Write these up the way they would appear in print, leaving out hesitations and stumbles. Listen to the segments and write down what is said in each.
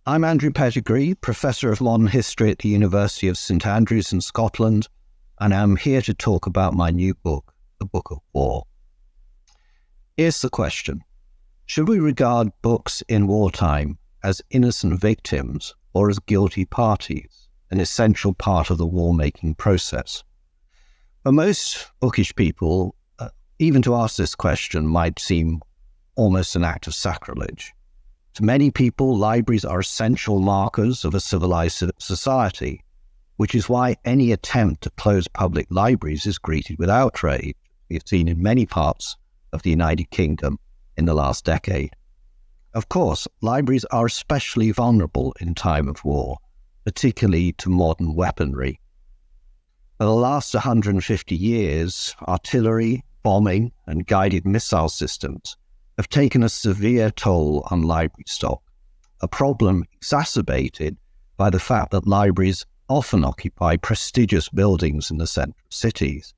I'm Andrew Pettegree, Professor of Modern History at the University of St Andrews in Scotland, and I'm here to talk about my new book, The Book of War. Here's the question. Should we regard books in wartime as innocent victims or as guilty parties, an essential part of the war-making process? For most bookish people, even to ask this question might seem almost an act of sacrilege. To many people, libraries are essential markers of a civilized society, which is why any attempt to close public libraries is greeted with outrage. We've seen in many parts of the United Kingdom in the last decade. Of course, libraries are especially vulnerable in time of war, particularly to modern weaponry. For the last 150 years, artillery, bombing, and guided missile systems have taken a severe toll on library stock, a problem exacerbated by the fact that libraries often occupy prestigious buildings in the central cities.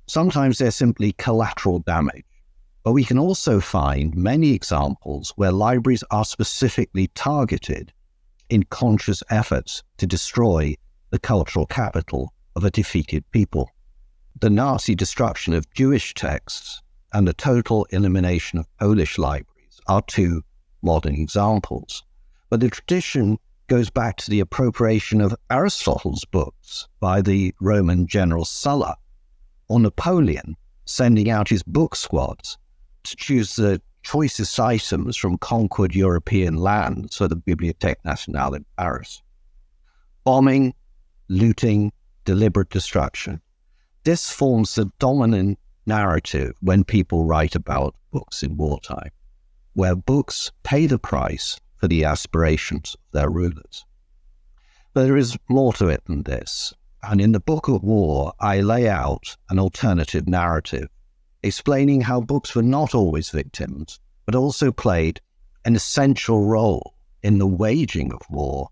Sometimes they're simply collateral damage, but we can also find many examples where libraries are specifically targeted in conscious efforts to destroy the cultural capital of a defeated people. The Nazi destruction of Jewish texts and the total elimination of Polish libraries are two modern examples. But the tradition goes back to the appropriation of Aristotle's books by the Roman general Sulla, or Napoleon sending out his book squads to choose the choicest items from conquered European lands for the Bibliothèque Nationale in Paris. Bombing, looting, deliberate destruction. This forms the dominant narrative when people write about books in wartime, where books pay the price for the aspirations of their rulers. But there is more to it than this, and in the Book of War, I lay out an alternative narrative, explaining how books were not always victims, but also played an essential role in the waging of war,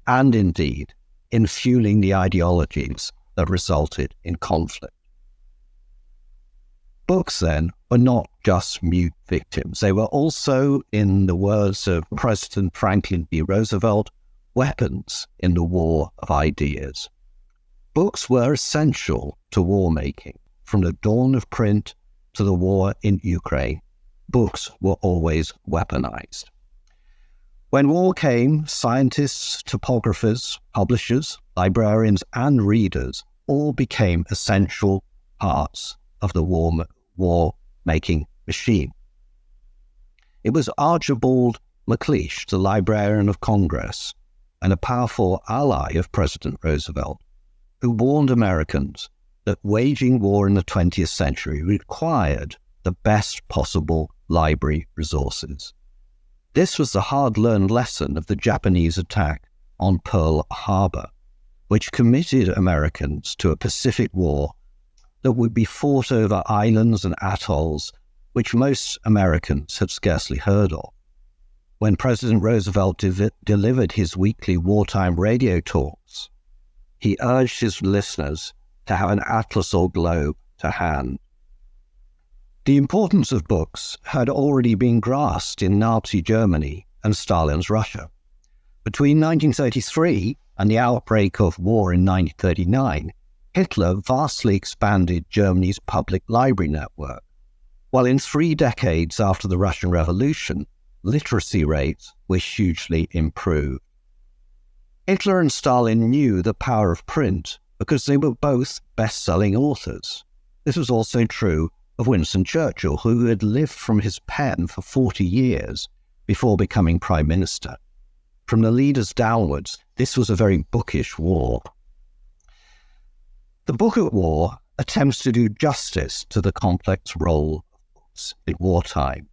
and indeed in fueling the ideologies that resulted in conflict. Books, then, were not just mute victims. They were also, in the words of President Franklin D. Roosevelt, weapons in the war of ideas. Books were essential to war-making. From the dawn of print to the war in Ukraine, books were always weaponized. When war came, scientists, topographers, publishers, librarians, and readers all became essential parts of the war-making machine. It was Archibald MacLeish, the Librarian of Congress, and a powerful ally of President Roosevelt, who warned Americans that waging war in the 20th century required the best possible library resources. This was the hard-learned lesson of the Japanese attack on Pearl Harbor, which committed Americans to a Pacific War that would be fought over islands and atolls which most Americans had scarcely heard of. When President Roosevelt delivered his weekly wartime radio talks, he urged his listeners to have an atlas or globe to hand. The importance of books had already been grasped in Nazi Germany and Stalin's Russia. Between 1933 and the outbreak of war in 1939, Hitler vastly expanded Germany's public library network, while in 3 decades after the Russian Revolution, literacy rates were hugely improved. Hitler and Stalin knew the power of print because they were both best-selling authors. This was also true of Winston Churchill, who had lived from his pen for 40 years before becoming Prime Minister. From the leaders downwards, this was a very bookish war. The Book of War attempts to do justice to the complex role of books in wartime,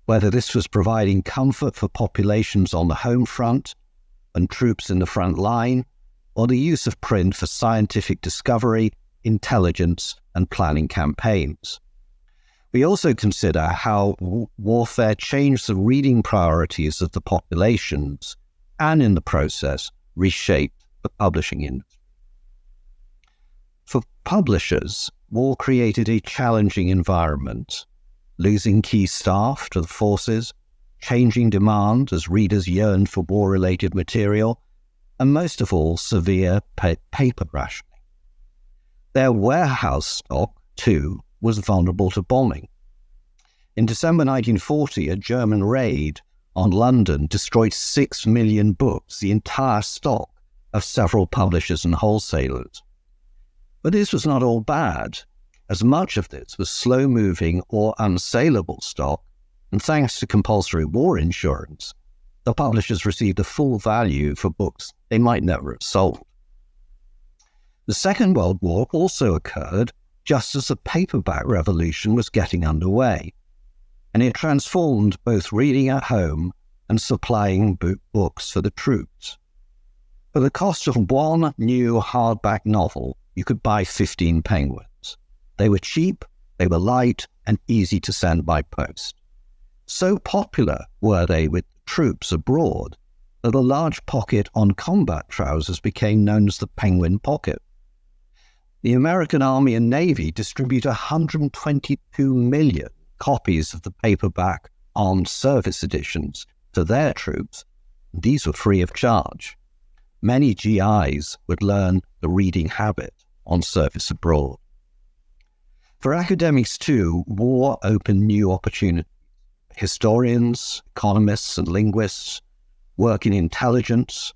whether this was providing comfort for populations on the home front and troops in the front line, or the use of print for scientific discovery, intelligence, and planning campaigns. We also consider how warfare changed the reading priorities of the populations and, in the process, reshaped the publishing industry. For publishers, war created a challenging environment, losing key staff to the forces, changing demand as readers yearned for war-related material, and most of all, severe paper rationing. Their warehouse stock, too, was vulnerable to bombing. In December 1940, a German raid on London destroyed 6 million books, the entire stock of several publishers and wholesalers. But this was not all bad, as much of this was slow-moving or unsaleable stock, and thanks to compulsory war insurance, the publishers received a full value for books they might never have sold. The Second World War also occurred just as the paperback revolution was getting underway, and it transformed both reading at home and supplying books for the troops. For the cost of one new hardback novel, you could buy 15 Penguins. They were cheap, they were light, and easy to send by post. So popular were they with troops abroad that a large pocket on combat trousers became known as the Penguin Pocket. The American Army and Navy distribute 122 million copies of the paperback armed service editions to their troops. These were free of charge. Many GIs would learn the reading habit on service abroad. For academics too, war opened new opportunities. Historians, economists, and linguists work in intelligence,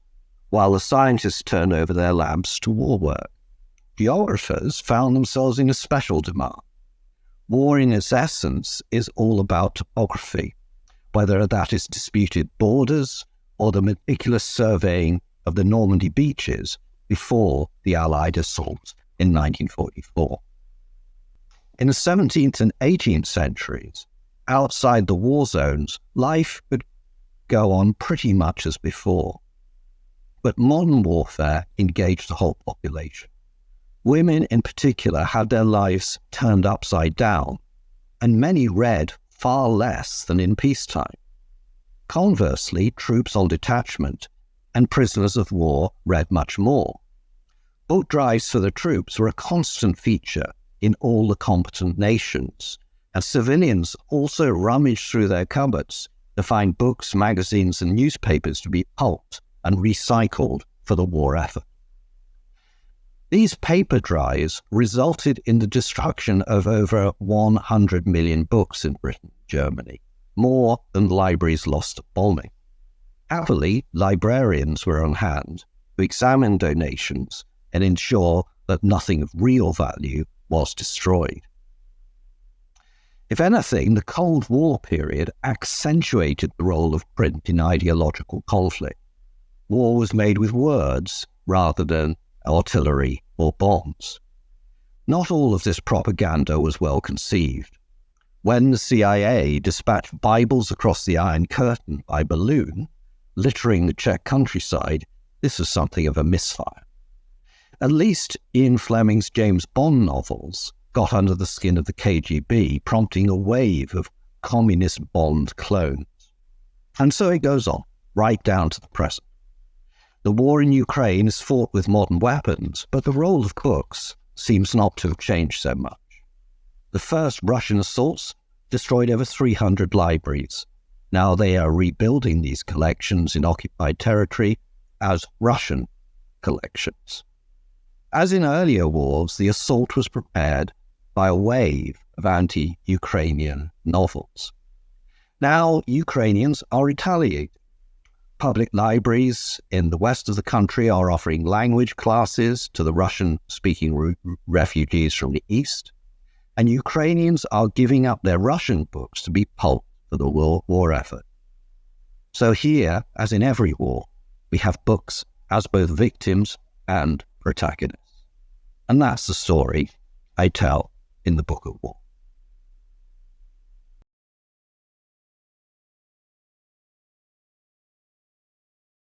while the scientists turn over their labs to war work. Geographers found themselves in a special demand. War in its essence is all about topography, whether that is disputed borders or the meticulous surveying of the Normandy beaches before the Allied assault in 1944. In the 17th and 18th centuries, outside the war zones, life could go on pretty much as before. But modern warfare engaged the whole population. Women in particular had their lives turned upside down, and many read far less than in peacetime. Conversely, troops on detachment and prisoners of war read much more. Book drives for the troops were a constant feature in all the competent nations, and civilians also rummaged through their cupboards to find books, magazines, and newspapers to be pulped and recycled for the war effort. These paper drives resulted in the destruction of over 100 million books in Britain and Germany, more than libraries lost to bombing. Happily, librarians were on hand to examine donations and ensure that nothing of real value was destroyed. If anything, the Cold War period accentuated the role of print in ideological conflict. War was made with words rather than artillery or bombs. Not all of this propaganda was well conceived. When the CIA dispatched Bibles across the Iron Curtain by balloon, littering the Czech countryside, this was something of a misfire. At least Ian Fleming's James Bond novels got under the skin of the KGB, prompting a wave of communist Bond clones. And so it goes on, right down to the present. The war in Ukraine is fought with modern weapons, but the role of books seems not to have changed so much. The first Russian assaults destroyed over 300 libraries. Now they are rebuilding these collections in occupied territory as Russian collections. As in earlier wars, the assault was prepared by a wave of anti-Ukrainian novels. Now Ukrainians are retaliating. Public libraries in the west of the country are offering language classes to the Russian-speaking refugees from the east, and Ukrainians are giving up their Russian books to be pulped for the war effort. So here, as in every war, we have books as both victims and protagonists. And that's the story I tell in the Book of War.